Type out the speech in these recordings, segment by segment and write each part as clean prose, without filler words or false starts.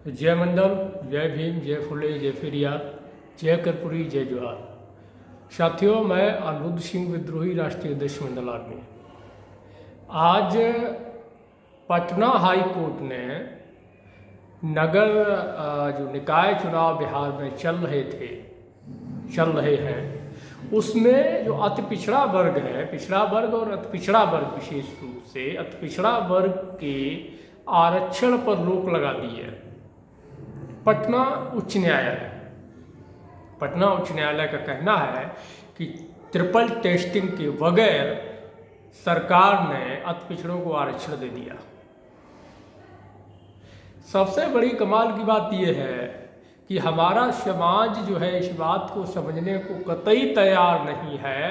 जय मंडल, जय भीम, जय फुले, जय फिरिया, जय कर्पूरी, जय जोहार। साथियों, मैं अनिरुद्ध सिंह विद्रोही, राष्ट्रीय अध्यक्ष मंडल आर्मी। आज पटना हाई कोर्ट ने नगर जो निकाय चुनाव बिहार में चल रहे हैं, उसमें जो अति पिछड़ा वर्ग है, पिछड़ा वर्ग और अति पिछड़ा वर्ग, विशेष रूप से अति पिछड़ा वर्ग के आरक्षण पर रोक लगा दी है पटना उच्च न्यायालय का कहना है कि ट्रिपल टेस्टिंग के बगैर सरकार ने अति पिछड़ों को आरक्षण दे दिया। सबसे बड़ी कमाल की बात यह है कि हमारा समाज जो है इस बात को समझने को कतई तैयार नहीं है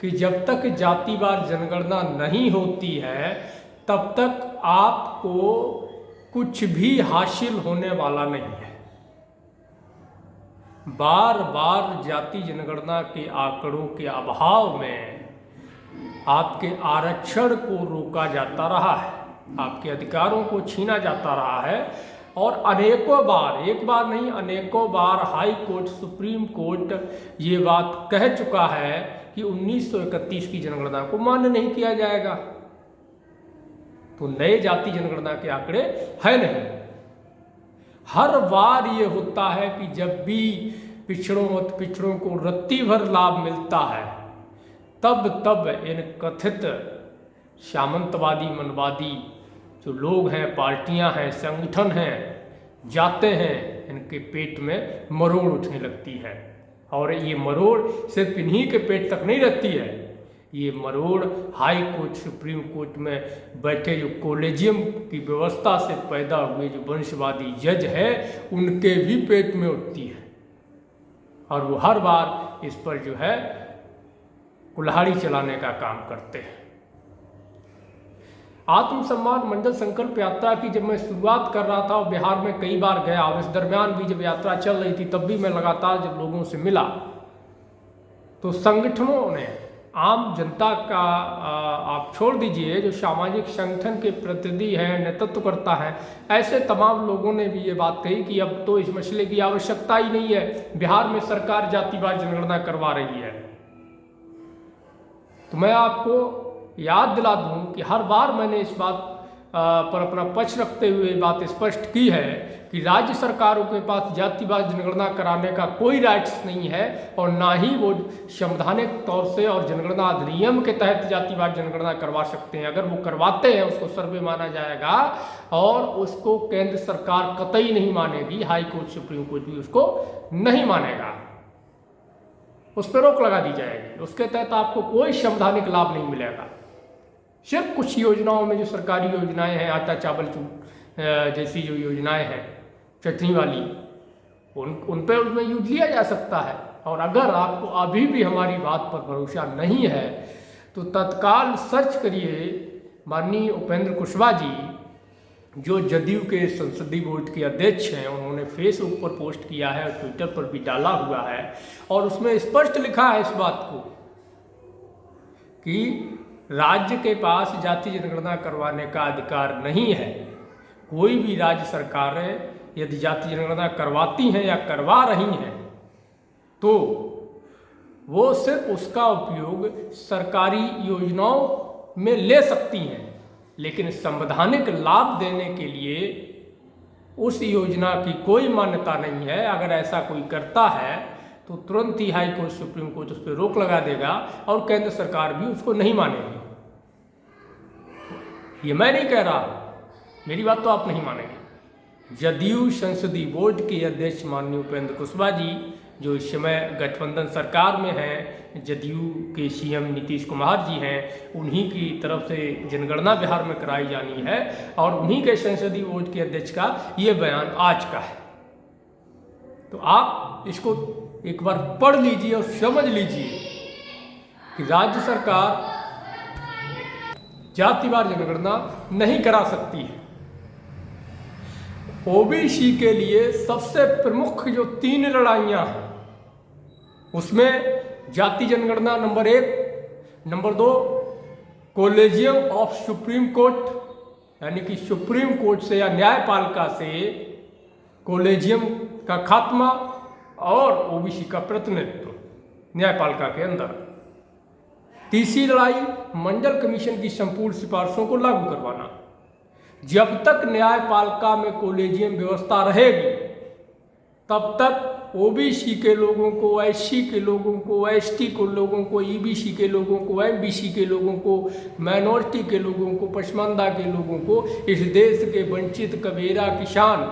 कि जब तक जातिवार जनगणना नहीं होती है तब तक आपको कुछ भी हासिल होने वाला नहीं है। बार बार जाति जनगणना के आंकड़ों के अभाव में आपके आरक्षण को रोका जाता रहा है, आपके अधिकारों को छीना जाता रहा है और अनेकों बार, एक बार नहीं अनेकों बार हाई कोर्ट, सुप्रीम कोर्ट ये बात कह चुका है कि 1931 की जनगणना को मान्य नहीं किया जाएगा। तो नए जाति जनगणना के आंकड़े है नहीं। हर बार ये होता है कि जब भी पिछड़ों को रत्ती भर लाभ मिलता है तब इन कथित सामंतवादी मनवादी जो लोग हैं, पार्टियां हैं, संगठन हैं, जाते हैं, इनके पेट में मरोड़ उठने लगती है। और ये मरोड़ सिर्फ इन्हीं के पेट तक नहीं रहती है, ये मरोड़ हाई कोर्ट, सुप्रीम कोर्ट में बैठे जो कोलेजियम की व्यवस्था से पैदा हुए जो वंशवादी जज है उनके भी पेट में उठती है और वो हर बार इस पर जो है कुल्हाड़ी चलाने का काम करते हैं। आत्मसम्मान मंडल संकल्प यात्रा की जब मैं शुरुआत कर रहा था और बिहार में कई बार गया और इस दरमियान भी जब यात्रा चल रही थी तब भी मैं लगातार जब लोगों से मिला तो संगठनों ने, आम जनता का आप छोड़ दीजिए, जो सामाजिक संगठन के प्रतिनिधि हैं, नेतृत्व करता है, ऐसे तमाम लोगों ने भी ये बात कही कि अब तो इस मसले की आवश्यकता ही नहीं है, बिहार में सरकार जातिवार जनगणना करवा रही है। तो मैं आपको याद दिला दूं कि हर बार मैंने इस बात पर अपना पक्ष रखते हुए बात स्पष्ट की है कि राज्य सरकारों के पास जातिवार जनगणना कराने का कोई राइट्स नहीं है और ना ही वो संवैधानिक तौर से और जनगणना अधिनियम के तहत जातिवार जनगणना करवा सकते हैं। अगर वो करवाते हैं उसको सर्वे माना जाएगा और उसको केंद्र सरकार कतई नहीं मानेगी, हाई कोर्ट, सुप्रीम कोर्ट भी उसको नहीं मानेगा, उस पर रोक लगा दी जाएगी। उसके तहत आपको कोई संवैधानिक लाभ नहीं मिलेगा। सिर्फ कुछ योजनाओं में, जो सरकारी योजनाएं हैं, आटा चावल जैसी जो योजनाएं हैं चटनी वाली, उन पर उसमें यूज लिया जा सकता है। और अगर आपको अभी भी हमारी बात पर भरोसा नहीं है तो तत्काल सर्च करिए माननीय उपेंद्र कुशवाहा जी, जो जदयू के संसदीय बोर्ड के अध्यक्ष हैं, उन्होंने फेसबुक पर पोस्ट किया है और ट्विटर पर भी डाला हुआ है और उसमें स्पष्ट लिखा है इस बात को कि राज्य के पास जाति जनगणना करवाने का अधिकार नहीं है। कोई भी राज्य सरकारें यदि जाति जनगणना करवाती हैं या करवा रही हैं तो वो सिर्फ उसका उपयोग सरकारी योजनाओं में ले सकती हैं, लेकिन संवैधानिक लाभ देने के लिए उस योजना की कोई मान्यता नहीं है। अगर ऐसा कोई करता है तो तुरंत ही हाई कोर्ट, सुप्रीम कोर्ट उस पर रोक लगा देगा और केंद्र सरकार भी उसको नहीं मानेगी। ये मैं नहीं कह रहा, मेरी बात तो आप नहीं मानेंगे। जदयू संसदीय बोर्ड के अध्यक्ष माननीय उपेंद्र कुशवाहा जी, जो इस समय गठबंधन सरकार में हैं, जदयू के सीएम नीतीश कुमार जी हैं, उन्हीं की तरफ से जनगणना बिहार में कराई जानी है और उन्हीं के संसदीय बोर्ड के अध्यक्ष का ये बयान आज का है। तो आप इसको एक बार पढ़ लीजिए और समझ लीजिए कि राज्य सरकार जातिवार जनगणना नहीं करा सकती है। ओबीसी के लिए सबसे प्रमुख जो 3 लड़ाइयां हैं उसमें जाति जनगणना number 1, number 2 collegium of supreme court, यानी कि सुप्रीम कोर्ट से या न्यायपालिका से कॉलेजियम का खात्मा और ओबीसी का प्रतिनिधित्व न्यायपालिका के अंदर। तीसरी लड़ाई मंडल कमीशन की संपूर्ण सिफारिशों को लागू करवाना। जब तक न्यायपालिका में कॉलेजियम व्यवस्था रहेगी तब तक ओबीसी के लोगों को, एससी के लोगों को, एसटी के लोगों को, ईबीसी के लोगों को, एमबीसी के लोगों को, माइनॉरिटी के लोगों को, पसमानदा के लोगों को, इस देश के वंचित, कबीरा, किसान,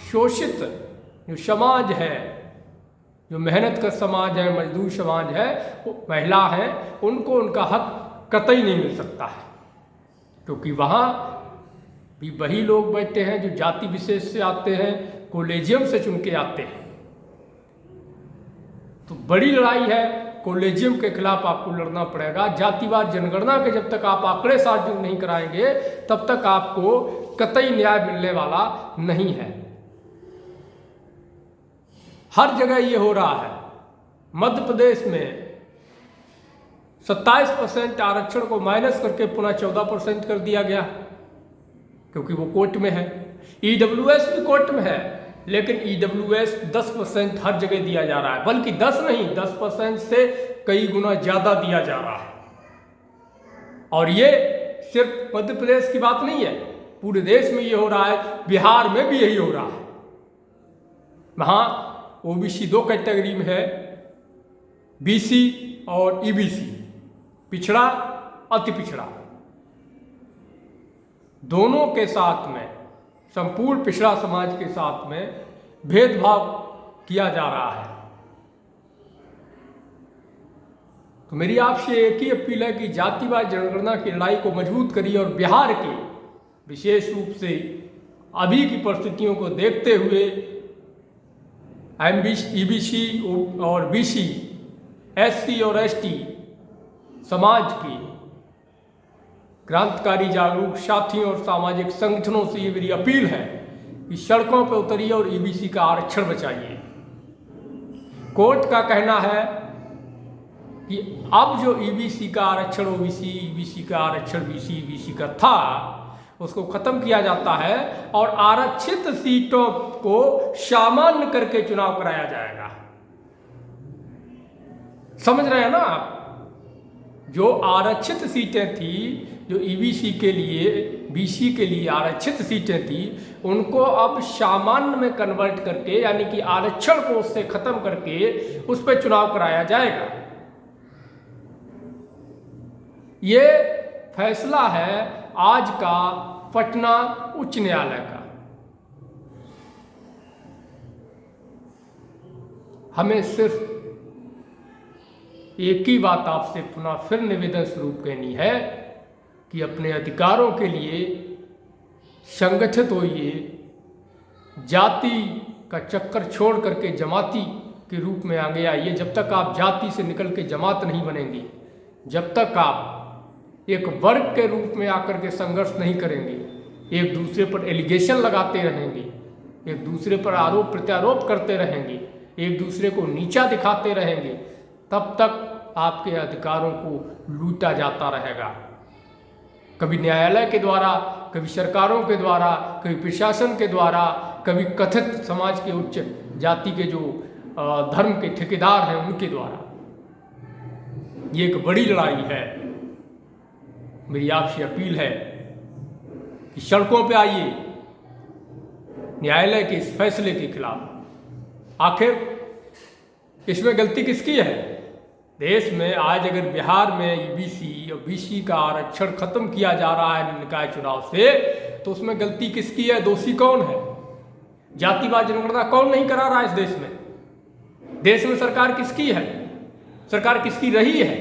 शोषित जो समाज है, जो मेहनत का समाज है, मजदूर समाज है, महिला है, उनको उनका हक कतई नहीं मिल सकता है, क्योंकि वहाँ भी वही लोग बैठे हैं जो जाति विशेष से आते हैं, कॉलेजियम से चुन के आते हैं। तो बड़ी लड़ाई है, कॉलेजियम के खिलाफ आपको लड़ना पड़ेगा। जातिवाद जनगणना के जब तक आप आंकड़े सार्वजनिक नहीं कराएंगे तब तक आपको कतई न्याय मिलने वाला नहीं है। हर जगह ये हो रहा है। मध्य प्रदेश में 27% आरक्षण को माइनस करके पुनः 14% कर दिया गया, क्योंकि वो कोर्ट में है। ईडब्ल्यूएस भी कोर्ट में है, लेकिन ईडब्ल्यूएस 10% हर जगह दिया जा रहा है, बल्कि 10 नहीं, 10% से कई गुना ज़्यादा दिया जा रहा है। और ये सिर्फ मध्य प्रदेश की बात नहीं है, पूरे देश में ये हो रहा है। बिहार में भी यही हो रहा है। वहाँ ओबीसी 2 कैटेगरी में है, बीसी और ईबीसी, पिछड़ा, अति पिछड़ा। दोनों के साथ में, संपूर्ण पिछड़ा समाज के साथ में भेदभाव किया जा रहा है। तो मेरी आपसे एक ही अपील है कि जातिवाद जनगणना की लड़ाई को मजबूत करिए और बिहार के विशेष रूप से अभी की परिस्थितियों को देखते हुए ईबीसी और बीसी, एससी और एसटी समाज की क्रांतिकारी जागरूक साथियों और सामाजिक संगठनों से ये मेरी अपील है कि सड़कों पर उतरिए और ईबीसी का आरक्षण बचाइए। कोर्ट का कहना है कि अब जो ईबीसी का आरक्षण ओबीसी, ईबीसी का आरक्षण बीसी, ईबीसी का था, उसको खत्म किया जाता है और आरक्षित सीटों को सामान्य करके चुनाव कराया जाएगा। समझ रहे हैं ना आप? जो आरक्षित सीटें थी, जो ईबीसी के लिए, बीसी के लिए आरक्षित सीटें थी, उनको अब सामान्य में कन्वर्ट करके, यानी कि आरक्षण को उससे खत्म करके उस पर चुनाव कराया जाएगा। ये फैसला है आज का पटना उच्च न्यायालय का। हमें सिर्फ एक ही बात आपसे पुनः फिर निवेदन स्वरूप कहनी है कि अपने अधिकारों के लिए संगठित होइए। जाति का चक्कर छोड़ करके जमाती के रूप में आगे आइए। जब तक आप जाति से निकल के जमात नहीं बनेंगे, जब तक आप एक वर्ग के रूप में आकर के संघर्ष नहीं करेंगे, एक दूसरे पर एलिगेशन लगाते रहेंगे, एक दूसरे पर आरोप प्रत्यारोप करते रहेंगे, एक दूसरे को नीचा दिखाते रहेंगे, तब तक आपके अधिकारों को लूटा जाता रहेगा। कभी न्यायालय के द्वारा, कभी सरकारों के द्वारा, कभी प्रशासन के द्वारा, कभी कथित समाज के उच्च जाति के जो धर्म के ठेकेदार हैं उनके द्वारा। ये एक बड़ी लड़ाई है। मेरी आपसे अपील है कि सड़कों पे आइए न्यायालय के इस फैसले के खिलाफ। आखिर इसमें गलती किसकी है? देश में आज अगर बिहार में ईबीसी और बीसी का आरक्षण खत्म किया जा रहा है निकाय चुनाव से, तो उसमें गलती किसकी है? दोषी कौन है? जातिवाद जनगणना कौन नहीं करा रहा है इस देश में? देश में सरकार किसकी है? सरकार किसकी रही है?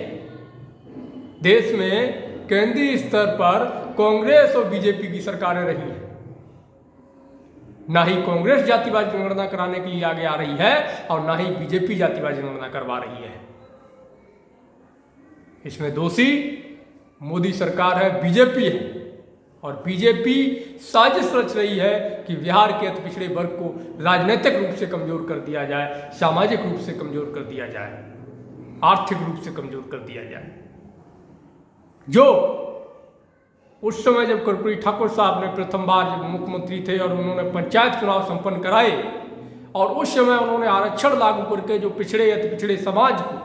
देश में केंद्रीय स्तर पर कांग्रेस और बीजेपी की सरकारें रही हैं। ना ही कांग्रेस जातिवाद जनगणना कराने के लिए आगे आ रही है और ना ही बीजेपी जातिवाद जनगणना करवा रही है। इसमें दोषी मोदी सरकार है, बीजेपी है। और बीजेपी साजिश रच रही है कि बिहार के अति पिछड़े वर्ग को राजनीतिक रूप से कमजोर कर दिया जाए, सामाजिक रूप से कमजोर कर दिया जाए, आर्थिक रूप से कमजोर कर दिया जाए। जो उस समय जब कर्पूरी ठाकुर साहब ने प्रथम बार जब मुख्यमंत्री थे और उन्होंने पंचायत चुनाव संपन्न कराए, और उस समय उन्होंने आरक्षण लागू करके जो पिछड़े अति पिछड़े समाज को,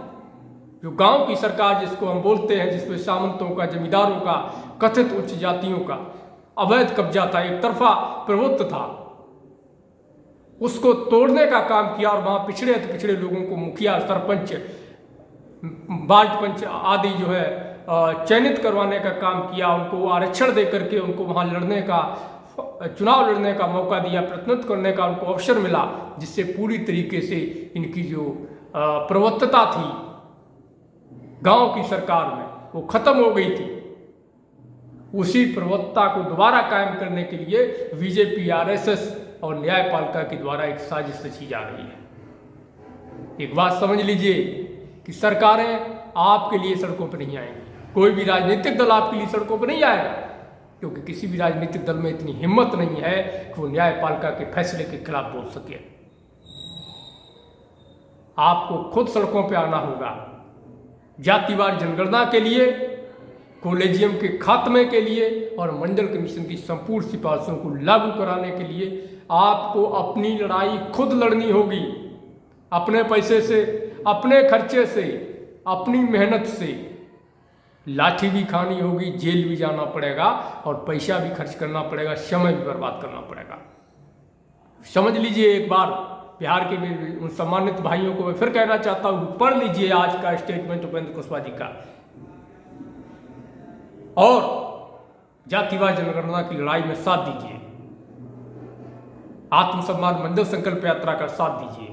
जो गांव की सरकार जिसको हम बोलते हैं, जिसमें सामंतों का, जमींदारों का, कथित उच्च जातियों का अवैध कब्जा था, एक तरफा प्रभुत्व था, उसको तोड़ने का काम किया और वहां पिछड़े अति पिछड़े लोगों को मुखिया, सरपंच, वार्ड पंच आदि जो है चयनित करवाने का काम किया, उनको आरक्षण दे करके उनको वहां लड़ने का, चुनाव लड़ने का मौका दिया, प्रतिनिधित्व करने का उनको अवसर मिला, जिससे पूरी तरीके से इनकी जो प्रवत्तता थी गांव की सरकार में वो खत्म हो गई थी। उसी प्रवत्ता को दोबारा कायम करने के लिए बीजेपी, आरएसएस और न्यायपालिका के द्वारा एक साजिश रची जा रही है। एक बात समझ लीजिए कि सरकारें आपके लिए सड़कों पर नहीं आएंगी, कोई भी राजनीतिक दल आपके लिए सड़कों पर नहीं आएगा, क्योंकि किसी भी राजनीतिक दल में इतनी हिम्मत नहीं है कि वो न्यायपालिका के फैसले के खिलाफ बोल सके। आपको खुद सड़कों पर आना होगा, जातिवार जनगणना के लिए, कॉलेजियम के खात्मे के लिए और मंडल कमीशन की संपूर्ण सिफारिशों को लागू कराने के लिए आपको अपनी लड़ाई खुद लड़नी होगी, अपने पैसे से, अपने खर्चे से, अपनी मेहनत से। लाठी भी खानी होगी, जेल भी जाना पड़ेगा और पैसा भी खर्च करना पड़ेगा, समय भी बर्बाद करना पड़ेगा। समझ लीजिए एक बार, बिहार के उन सम्मानित भाइयों को मैं फिर कहना चाहता हूँ, पढ़ लीजिए आज का स्टेटमेंट उपेंद्र कुशवाहा जी का, और जातिवार जनगणना की लड़ाई में साथ दीजिए, आत्मसम्मान मंडल संकल्प यात्रा का साथ दीजिए।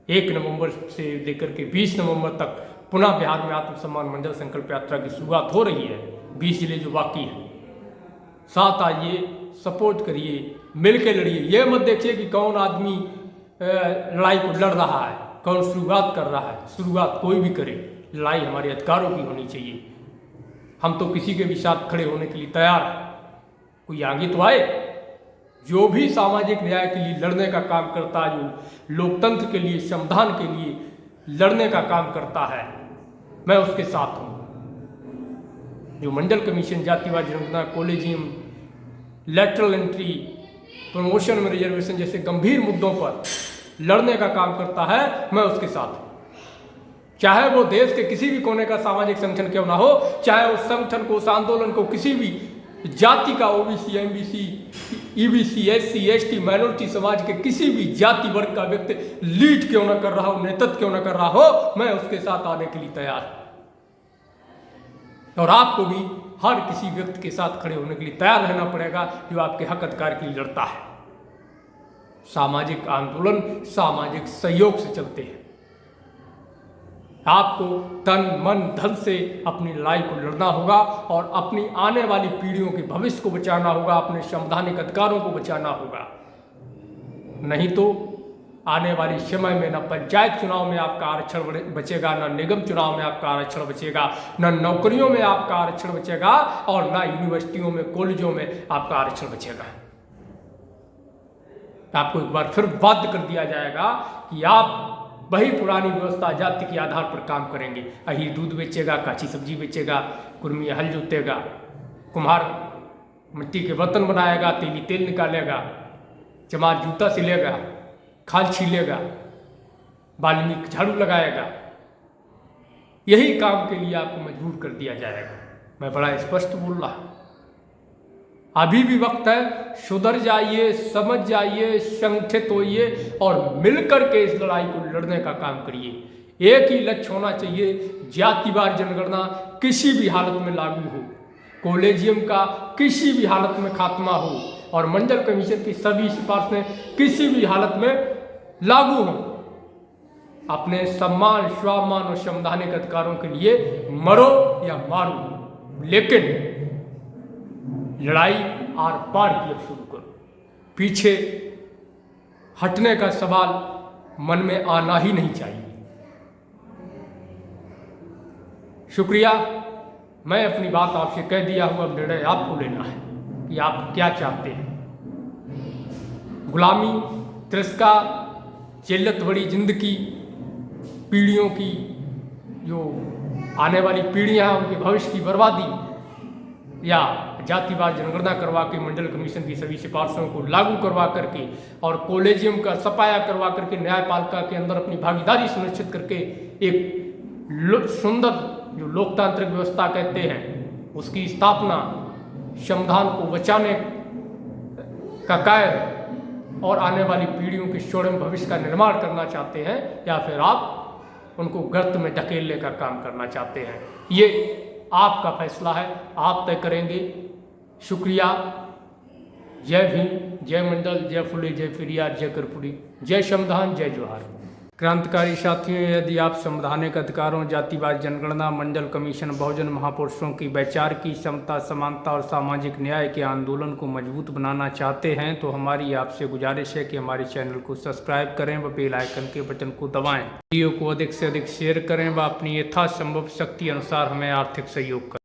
1 नवंबर से लेकर के 20 नवंबर तक पुनः बिहार में आत्मसम्मान मंडल संकल्प यात्रा की शुरुआत हो रही है। 20 जिले जो बाकी हैं, साथ आइए, सपोर्ट करिए, मिलकर लड़िए। ये मत देखिए कि कौन आदमी लड़ाई को लड़ रहा है, कौन शुरुआत कर रहा है। शुरुआत कोई भी करे, लड़ाई हमारे अधिकारों की होनी चाहिए। हम तो किसी के भी साथ खड़े होने के लिए तैयार हैं, कोई आगे तो आए। जो भी सामाजिक न्याय के लिए लड़ने का काम करता है, जो लोकतंत्र के लिए, संविधान के लिए लड़ने का काम करता है, मैं उसके साथ हूँ। जो मंडल कमीशन, जातिवार जनगणना, कॉलेजियम, लैटरल एंट्री, प्रमोशन में रिजर्वेशन जैसे गंभीर मुद्दों पर लड़ने का काम करता है, मैं उसके साथ हूँ। चाहे वो देश के किसी भी कोने का सामाजिक संगठन क्यों ना हो, चाहे उस संगठन को, उस आंदोलन को किसी भी जाति का, OBC, MBC, EBC, SC, ST, minority समाज के किसी भी जाति वर्ग का व्यक्ति लीड क्यों ना कर रहा हो, नेतृत्व क्यों ना कर रहा हो, मैं उसके साथ आने के लिए तैयार हूं। और आपको भी हर किसी व्यक्ति के साथ खड़े होने के लिए तैयार रहना पड़ेगा जो आपके हक अधिकार के लिए लड़ता है। सामाजिक आंदोलन सामाजिक सहयोग से चलते हैं। आपको तन मन धन से अपनी लड़ाई को लड़ना होगा और अपनी आने वाली पीढ़ियों के भविष्य को बचाना होगा, अपने संवैधानिक अधिकारों को बचाना होगा। नहीं तो आने वाले समय में न पंचायत चुनाव में आपका आरक्षण बचेगा, न निगम चुनाव में आपका आरक्षण बचेगा, न नौकरियों में आपका आरक्षण बचेगा और न यूनिवर्सिटियों में, कॉलेजों में आपका आरक्षण बचेगा। आपको एक बार फिर बाध्य कर दिया जाएगा कि आप वही पुरानी व्यवस्था, जाति के आधार पर काम करेंगे। अहीर दूध बेचेगा, काची सब्जी बेचेगा, कुर्मी हल जोतेगा, कुम्हार मिट्टी के बर्तन बनाएगा, तेली तेल निकालेगा, चमार जूता सिलेगा, खाल छीलेगा, वाल्मीकि झाड़ू लगाएगा। यही काम के लिए आपको मजबूर कर दिया जाएगा। मैं बड़ा स्पष्ट बोल रहा हूं। अभी भी वक्त है, सुधर जाइए, समझ जाइए, संगठित होइए और मिलकर के इस लड़ाई को लड़ने का काम करिए। एक ही लक्ष्य होना चाहिए, जातिवार जनगणना किसी भी हालत में लागू हो, कॉलेजियम का किसी भी हालत में खात्मा हो और मंडल कमीशन की सभी सिफारिशें किसी भी हालत में लागू हो। अपने सम्मान, स्वाभिमान और संवैधानिक अधिकारों के लिए मरो या मारो, लेकिन लड़ाई आर पार की अब शुरू करो। पीछे हटने का सवाल मन में आना ही नहीं चाहिए। शुक्रिया। मैं अपनी बात आपसे कह दिया हूं, अब निर्णय आपको लेना है कि आप क्या चाहते हैं। गुलामी, तिरस्कार, जिल्लत भरी जिंदगी, पीढ़ियों की जो आने वाली पीढ़ियां हैं उनके भविष्य की बर्बादी, या जातिवार जनगणना करवा के मंडल कमीशन की सभी सिफारिशों को लागू करवा करके और कॉलेजियम का सफाया करवा करके न्यायपालिका के अंदर अपनी भागीदारी सुनिश्चित करके एक सुंदर जो लोकतांत्रिक व्यवस्था कहते हैं उसकी स्थापना, संविधान को बचाने का कायद और आने वाली पीढ़ियों के स्वर्णिम भविष्य का निर्माण करना चाहते हैं, या फिर आप उनको गर्त में ढकेलने का काम करना चाहते हैं, ये आपका फैसला है, आप तय करेंगे। शुक्रिया। जय भीम, जय मंडल, जय फुले, जय पेरियार, जय कर्पूरी, जय संविधान, जय जोहार। क्रांतिकारी साथियों, यदि आप संवैधानिक अधिकारों, जातिवार जनगणना, मंडल कमीशन, बहुजन महापुरुषों की वैचारिक समता, समानता और सामाजिक न्याय के आंदोलन को मजबूत बनाना चाहते हैं तो हमारी आपसे गुजारिश है कि हमारे चैनल को सब्सक्राइब करें व बेल आइकन के बटन को दबाएं। वीडियो को अधिक से अधिक शेयर करें व अपनी यथासंभव शक्ति अनुसार हमें आर्थिक सहयोग करें।